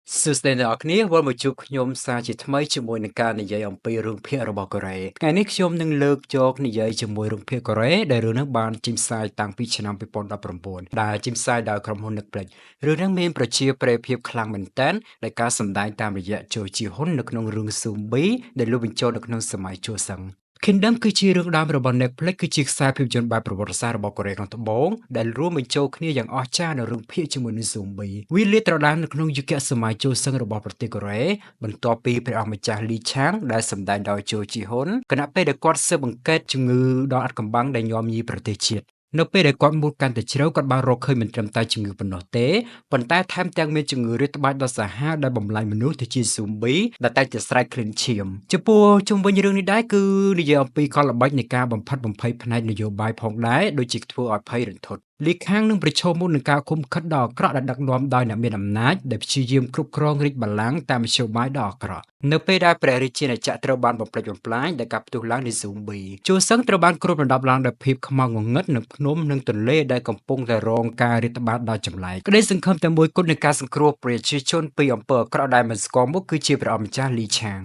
Sustainable មកជួបខ្ញុំសារជាថ្មីជាមួយនឹងការនិយាយអំពីរឿងភាគរបស់កូរ៉េថ្ងៃនេះខ្ញុំនឹងលើកយកនិយាយជាមួយរឿងភាគកូរ៉េដែលរឿងនេះបានចេញផ្សាយតាំងពីឆ្នាំ2019ដែលចេញផ្សាយដោយក្រុមហ៊ុន Netflix រឿងនេះមានប្រជាប្រិយភាពខ្លាំងមែនទែនដែលការសម្ដែងតាមរយៈជោជីហ៊ុននៅក្នុងរឿង Zombie ដែលលោកបញ្ចូលនៅក្នុងសម័យជូសឹង Kingdom គឺជារឿងដើមរបស់ Netflix គឺជាខ្សែភាពយន្តបែបប្រវត្តិសាស្ត្ររបស់កូរ៉េខាងត្បូងដែលរួមបញ្ចូលគ្នាយ៉ាងអស្ចារ្យនៅរឿងភាគជាមួយនឹង Zombie វាលាតត្រដាងនៅក្នុងយុគសម័យជូសឹងរបស់ប្រទេសកូរ៉េបន្ទាប់ពីព្រះអង្គម្ចាស់ Lee Chang ដែលសម្ដែងដោយ Jo Ji-hoon គណៈពេលដែលគាត់ស៊ើបអង្កេតជំងឺដ៏អាថ៌កំបាំងដែលញោមញីប្រទេសជាតិនៅពេលដែលគាត់មុតកាន់តែជ្រៅគាត់បានរកឃើញមិនត្រឹមតែជំងឺប៉ុណ្ណោះទេប៉ុន្តែថែមទាំងមានជំងឺរាតត្បាតដ៏សាហាវដែលបំផ្លាញមនុស្សទៅជា Zombie ដែលតែងតែស្រែកឃ្លានឈាមចំពោះជុំវិញរឿងនេះដែរគឺនិយាយអំពីកលល្បិចនៃការបំផិតបំភ័យផ្នែកនយោបាយផងដែរដូចជាធ្វើឲ្យភ័យរន្ធត់លីខាងនឹងប្រឈមមុខនឹងការឃុំឃាត់ដ៏អាក្រក់ដែលដឹកនាំដោយអ្នកមានអំណាចដែលព្យាយាមគ្រប់គ្រងរាជបល្ល័ង្កតាមមធ្យោបាយដ៏អាក្រក់នៅពេលដែលព្រះរាជាណាចក្រត្រូវបានបំផ្លិចបំផ្លាញដោយការផ្ទុះឡើងនៃ Zombie ជួសឹងត្រូវបានគ្របដណ្ដប់ឡើងដោយភាពខ្មៅងងឹតនឹងភ្នំនិងទន្លេដែលកំពុងតែរងការរាតត្បាតដ៏ចម្លែកក្តីសង្ឃឹមតែមួយគត់នៃការសង្គ្រោះប្រជាជនពីអំពើអាក្រក់ដែលមិនស្គាល់មុខគឺជាព្រះអង្គម្ចាស់ Lee Chang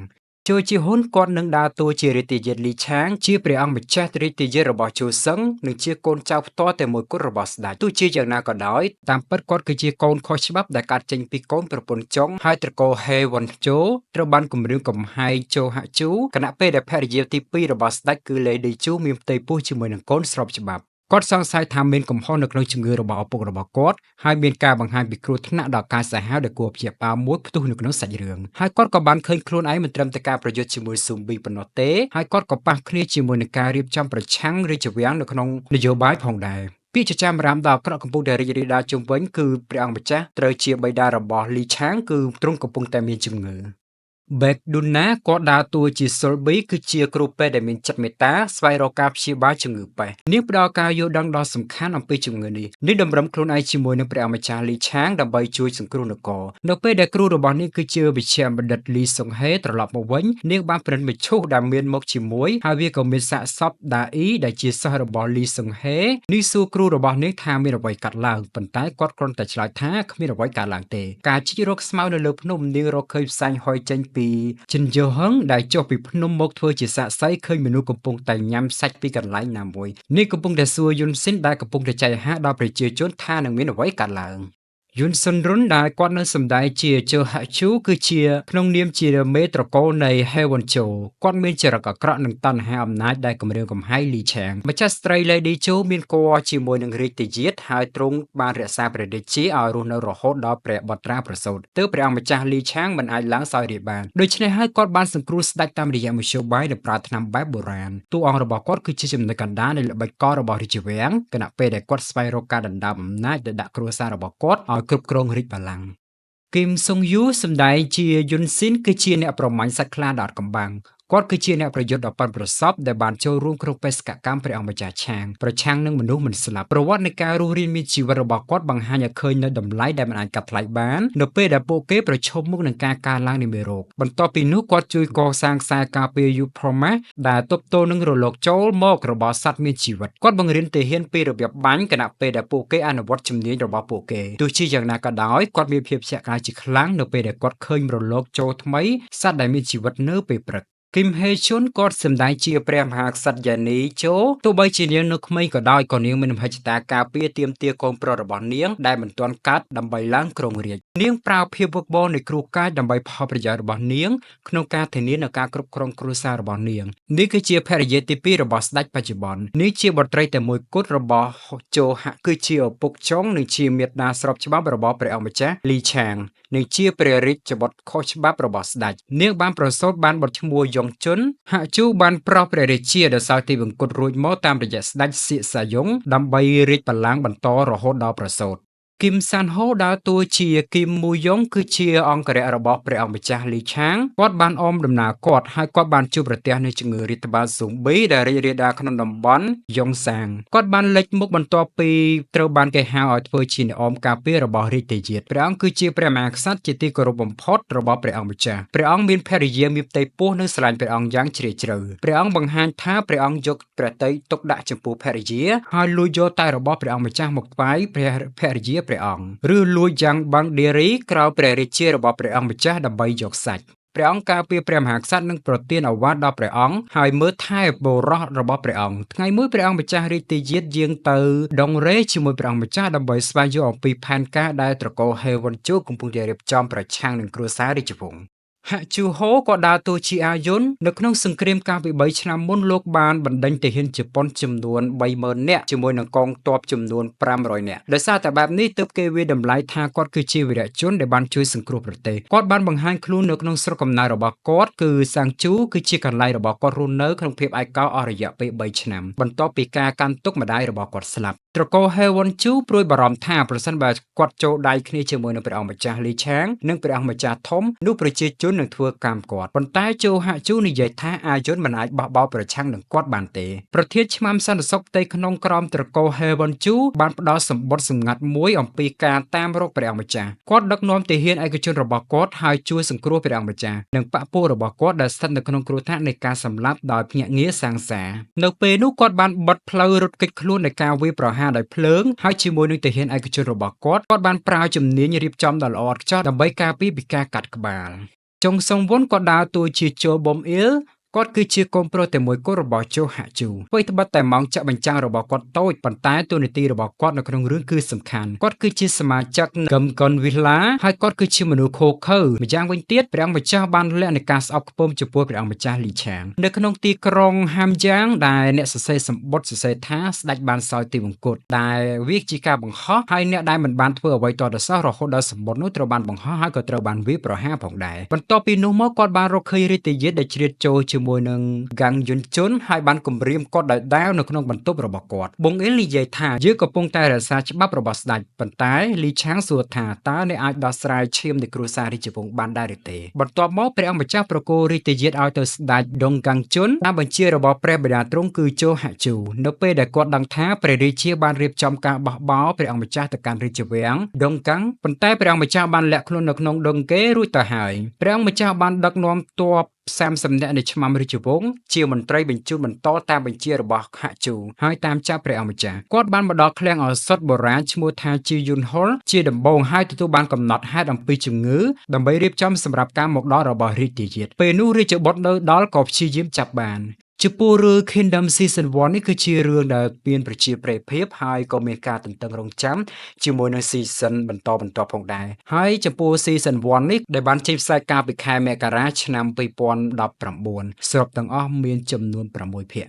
ជូជីហ៊ុនគាត់នឹងដើរតួជារាជទាយាទលីឆាងជាព្រះអង្គម្ចាស់រាជទាយាទរបស់ជូសឹងនិងជាកូនចៅផ្ទាល់តែមួយគត់របស់ស្ដេចទោះជាយ៉ាងណាក៏ដោយតាមពិតគាត់គឺជាកូនខុសច្បាប់ដែលកើតចេញពីកូនប្រពន្ធចុងហើយត្រកូលហេវ៉ុនជូត្រូវបានគំរាមកំហែងជូហាក់ជូគណៈពេលដែលភរិយាទី2របស់ស្ដេចគឺលេឌីជូមានផ្ទៃពោះជាមួយនឹងកូនស្របច្បាប់គាត់សង្ស័យថាមានកំហុសនៅក្នុងជំងឺរបស់ឪពុករបស់គាត់ហើយមានការបង្ហាញពីគ្រោះថ្នាក់ដល់ការសាហាវដែលគួរព្យាបាលមួយផ្ទុះនៅក្នុងសាច់រឿងហើយគាត់ក៏បានឃើញខ្លួនឯងមិនត្រឹមតែការប្រយុទ្ធជាមួយ Zombie ប៉ុណ្ណោះទេហើយគាត់ក៏ប៉ះគ្នាជាមួយនឹងការរៀបចំប្រឆាំងរាជវាំងនៅក្នុងនយោបាយផងដែរពាក្យចចាមរាមដ៏អាក្រក់កំពុងតែរីករាលដាលជុំវិញគឺព្រះអង្គម្ចាស់ត្រូវជាបិតារបស់ Lee Chang គឺទ្រង់កំពុងតែមានជំងឺBaekduna គាត់ដើរតួជា Solby គឺជាគ្រូពេទ្យដែលមានចិត្តមេត្តាស្វែងរកការព្យាបាលជំងឺពេទ្យនាងផ្ដល់ការយល់ដឹងដ៏សំខាន់អំពីជំងឺនេះនាងតម្រឹមខ្លួនឯងជាមួយនឹងព្រះម្ចាស់ Lee Chang ដើម្បីជួយសង្គ្រោះនគរនៅពេលដែលគ្រូរបស់នាងគឺជាវិជ្ជាបណ្ឌិត Lee Sung-hae ត្រឡប់មកវិញនាងបានប្រនិតមឈូសដែលមានមកជាមួយហើយវាក៏មានសាកសពដាអ៊ីដែលជាសិស្សរបស់ Lee Sung-hae នេះសួរគ្រូរបស់នាងថាមានអ្វីកាត់ឡើងប៉ុន្តែគាត់គ្រាន់តែឆ្លើយថាគ្មានអ្វីកើតឡើងទេការជីករកស្មៅនៅលើភ្នំនាងរកឃើញផ្សែងហុយចេញពីចិនយូហឹងដែលចុះពីភ្នំមកធ្វើជាសាក្សីឃើញមនុស្សកំពុងតែញ៉ាំសាច់ពីកន្លែងណាមួយនេះកំពុងតែសួរយុនស៊ីនដែលកំពុងតែចែកហាដល់ប្រជាជនថានឹងមានអ្វីកើតឡើងយុនសុនរុនដែលគាត់នៅសម្ដែងជាជើហាក់ជូគឺជាក្នុងនាមជាមេត្រកូលនៃហេវ៉ុនជូគាត់មានចរិតអាក្រក់និងតណ្ហាអំណាចដែលគំរាមកំហែងលីឆាងម្ចាស់ស្ត្រី Lady Chu មានគភ៌ជាមួយនឹងរាជទាយាទហើយទ្រង់បានរក្សាព្រះរាជាឲ្យរស់នៅរហូតដល់ព្រះបុត្រាប្រសូតទើបព្រះអង្គម្ចាស់លីឆាងមិនអាចឡើងសោយរាជ្យបានដូច្នេះហើយគាត់បានសង្គ្រោះស្ដេចតាមរយៈមធ្យោបាយនិងប្រើថ្នាំបែបបុរាណតួអង្គរបស់គាត់គឺជាចំណុចកណ្ដាលនៃល្បិចកលរបស់រាជវាំងគណៈពេលដែលគាត់ស្វែងរកការដណ្ដើមអំណាចដែលដាក់គ្រួសាររបស់គាត់ឲ្យគ្រប់គ្រងរាជបល្ល័ង្កគីមសុងយូសម្ដែងជាយុនស៊ីនគឺជាអ្នកប្រមាញ់សាច់ខ្លាដ៏អាថ៌កំបាំងគាត់គឺជាអ្នកប្រយុទ្ធដ៏ប៉ិនប្រសប់ដែលបានចូលរួមក្នុងបេសកកម្មព្រះអង្គម្ចាស់ឆាងប្រឆាំងនឹងមនុស្សមិនស្លាប់ប្រវត្តិនៃការរស់រានមានជីវិតរបស់គាត់បង្ហាញឲ្យឃើញនូវតម្លៃដែលមិនអាចកាត់ថ្លៃបាននៅពេលដែលពួកគេប្រឈមមុខនឹងការកើនឡើងនៃមេរោគបន្ទាប់ពីនោះគាត់ជួយកសាងខ្សែការពារ Upromax ដែលទប់ទល់នឹងរលកចូលមករបស់សត្វមានជីវិតគាត់បង្រៀនទាហានពីរបៀបបាញ់គណៈពេលដែលពួកគេអនុវត្តជំនាញរបស់ពួកគេទោះជាយ៉ាងណាក៏ដោយគាត់មានភាពជាក់លាក់ជាខ្លាំងនៅពេលដែលគាត់ឃើញរលកចូលថ្មីសត្វដែលមានជីវិតនៅពេលព្រឹកគីមហេជុនគាត់សម្ដែងជាព្រះមហាក្សត្រយ៉ានីជូទោះបីជានាងនៅក្មេងក៏ដោយក៏នាងមានមហិច្ឆតាការពារទាមទារកូនប្រុសរបស់នាងដែលមិនទាន់កាត់ដើម្បីឡើងគ្រងរាជ្យនាងប្រើភាពវឹកវរនៃគ្រូកាចដើម្បីផលប្រយោជន៍របស់នាងក្នុងការធានានូវការគ្រប់គ្រងគ្រួសាររបស់នាងនេះគឺជាភរិយាទី2របស់ស្ដេចបច្ចុប្បន្ននាងជាបុត្រីតែមួយគត់របស់ជូហាក់គឺជាឪពុកចុងនិងជាមាតាស្របច្បាប់របស់ព្រះអង្គម្ចាស់លីឆាងនិងជាព្រះរាជបុត្រខុសច្បាប់របស់ស្ដេចនាងបានប្រសូតបានបុត្រឈ្មោះយ៉ុងជុនហាក់ជូបានប្រោសព្រះរាជាដោយសារទីវង្គតរួចមកតាមរយៈស្ដេចសៀកសាយុងដើម្បីរាជបល្ល័ង្កបន្តរហូតដល់ប្រសូតគីមសានហូដើរតួជាគីមមូយ៉ុងគឺជាអង្គរៈរបស់ព្រះអង្គម្ចាស់លីឆាងគាត់បានអមដំណើរគាត់ហើយគាត់បានជួបប្រទះនូវជំងឺរាតត្បាត Zombie ដែលរីករាលដាលក្នុងតំបន់យ៉ុងសាងគាត់បានលេចមុខបន្ទាប់ពីត្រូវបានគេហៅឲ្យធ្វើជាអ្នកអមការពាររបស់រាជទាយាទព្រះអង្គគឺជាព្រះមហាក្សត្រជាទីគោរពបំផុតរបស់ព្រះអង្គម្ចាស់ព្រះអង្គមានភរិយាមានផ្ទៃពោះនិងស្រឡាញ់ព្រះអង្គយ៉ាងជ្រាលជ្រៅព្រះអង្គបង្ហាញថាព្រះអង្គយកព្រះតីទុកដាក់ចំពោះភរិយាហើយលួចយកតែរបស់ព្រះអង្គម្ចាស់មកថ្វាយព្រះភរិយា ព្រះអង្គឬលួចយ៉ាងបាំងឌេរីក្រោយព្រះរាជារបស់ព្រះអង្គម្ចាស់ដើម្បីយកសាច់ព្រះអង្គការពារព្រះមហាក្សត្រនិងប្រទានឱវាទដល់ព្រះអង្គហើយមើលថែបុរសរបស់ព្រះអង្គថ្ងៃមួយព្រះអង្គម្ចាស់រាជទាយាទយាងទៅដងរេជាមួយព្រះអង្គម្ចាស់ដើម្បីស្វែងយល់អំពីផែនការដែលត្រកូលហេវ័នជូកំពុងតែរៀបចំប្រឆាំងនឹងគ្រួសាររាជវង្សហាក់ជូហូក៏ដើរតួជាអាយុននៅក្នុងសង្គ្រាមកាលពី3ឆ្នាំមុនលោកបានបណ្ដេញទាហានជប៉ុនចំនួន 30,000 នាក់ជាមួយនឹងកងទ័ពចំនួន 500 នាក់ដោយសារតែបែបនេះទើបគេវាតម្លៃថាគាត់គឺជាវីរៈជនដែលបានជួយសង្គ្រោះប្រទេសគាត់បានបង្ហាញខ្លួននៅក្នុងស្រុកកំណើតរបស់គាត់គឺសាំងជូគឺជាកន្លែងរបស់គាត់រស់នៅក្នុងភាពឯកោអស់រយៈពេល3ឆ្នាំបន្ទាប់ពីការកាន់ទុក្ខម្ដាយរបស់គាត់ស្លាប់ត្រកូលហេវ័នជូព្រួយបារម្ភថាប្រសិនបើគាត់ចូលដៃគ្នាជាមួយនឹងព្រះអង្គម្ចាស់លីឆាងនិងព្រះអង្គម្ចាស់ធំនោះប្រជាជននឹងធ្វើកម្មគាត់ប៉ុន្តែជូហាក់ជូនិយាយថាអាយុនមិនអាចបោះបោរប្រឆាំងនឹងគាត់បានទេប្រធានឆ្មាំសន្តិសុខផ្ទៃក្នុងក្រមត្រកូលហេវ័នជូបានផ្ដល់សម្បត្តិសម្ងាត់មួយអំពីការតាមរកព្រះអង្គម្ចាស់គាត់ដឹកនាំទាហានឯកជនរបស់គាត់ហើយជួយសង្គ្រោះព្រះអង្គម្ចាស់និងបព្វរបស់គាត់ដែលស្ថិតនៅក្នុងគ្រោះថ្នាក់នៃការសម្លាប់ដោយភ្នាក់ងារសាងសានៅពេលនោះគាត់បានបិទផ្លូវរត់គេចខ្លួននៃការវាយប្រហារដោយភ្លើងហើយជាមួយនឹងទាហានឯកជនរបស់គាត់បានប្រើជំនាញរៀបចំដ៏ល្អឥតខ្ចោះដើម្បីការពារពីការកាត់ក្បាលចុងសងវុនក៏ដើរតួជាជូប៊ុំអ៊ីលគាត់គឺជាកូនប្រុសតែមួយគត់របស់ជូហាក់ជូអ្វីត្បិតតែម៉ោងចាក់បញ្ចាំងរបស់គាត់តូចប៉ុន្តែតួនាទីរបស់គាត់នៅក្នុងរឿងគឺសំខាន់គាត់គឺជាសមាជិកកឹមកុនវីឡាហើយគាត់គឺជាមនុស្សខូខើម្យ៉ាងវិញទៀតព្រះអង្គម្ចាស់បានលក្ខនៃការស្អប់ខ្ពើមចំពោះព្រះអង្គម្ចាស់លីឆាងនៅក្នុងទីក្រុងហាមយ៉ាងដែលអ្នកសរសេរសម្បត្តិសរសេរថាស្ដេចបានសោយទីវង្គតដែលវាជាការបង្ហោះហើយអ្នកដែលមិនបានធ្វើអ្វីទាល់តែសោះរហូតដល់សម្បត្តិនោះត្រូវបានបង្ហោះហើយក៏ត្រូវបានវាយប្រហារផងដែរបន្ទាប់ពីនោះមកគាត់បានរកឃើញរាជទាយាទដែលជ្រៀតចូលជាមួយនឹងហ្គាំងយុនជុនហើយបានគំរាមគាត់ដោយដាវនៅក្នុងបន្ទប់របស់គាត់បងអ៊ីលនិយាយថាយើងកំពុងតែរក្សាច្បាប់របស់ស្ដេចប៉ុន្តែលីឆាងសួរថាតើអ្នកអាចដោះស្រាយឈាមនៃគ្រួសាររាជវង្សបានដែរឬទេបន្ទាប់មកព្រះអង្គម្ចាស់ប្រគល់រាជទាយាទឲ្យទៅស្ដេចដុងហ្គាំងជុនតាមបញ្ជារបស់ព្រះបិតាទ្រង់គឺជូហាក់ជូនៅពេលដែលគាត់ដឹងថាព្រះរាជាបានរៀបចំការបោះបោរព្រះអង្គម្ចាស់ទៅកាន់រាជវាំងដុងហ្គាំងប៉ុន្តែព្រះអង្គម្ចាស់បានលាក់ខ្លួននៅក្នុងដុងគេរួចទៅហើយព្រះអង្គម្ចាស់បានដឹកនាំទ័ព30 នាក់នៃឆ្មាំរាជវង្សជាមន្ត្រីបញ្ជូនបន្តតាមបញ្ជារបស់ហាក់ជូហើយតាមចាប់ព្រះអង្គម្ចាស់គាត់បានមកដល់ឃ្លាំងឱសថបុរាណឈ្មោះថាជីយុនហុលជាដំបូងហើយទទួលបានកំណត់ហេតុអំពីជំងឺដើម្បីរៀបចំសម្រាប់ការមកដល់របស់រាជទាយាទពេលនោះរាជបុត្រនៅដល់ក៏ព្យាយាមចាប់បានចំពោះរឿង Kingdom Season 1 នេះគឺជារឿងដែលមានប្រជាប្រិយភាពហើយក៏មានការទន្ទឹងរង់ចាំជាមួយនឹង Season បន្តផងដែរហើយចំពោះ Season 1 នេះដែលបានចេញផ្សាយកាលពីខែមករាឆ្នាំ2019សរុបទាំងអស់មានចំនួន6ភាគ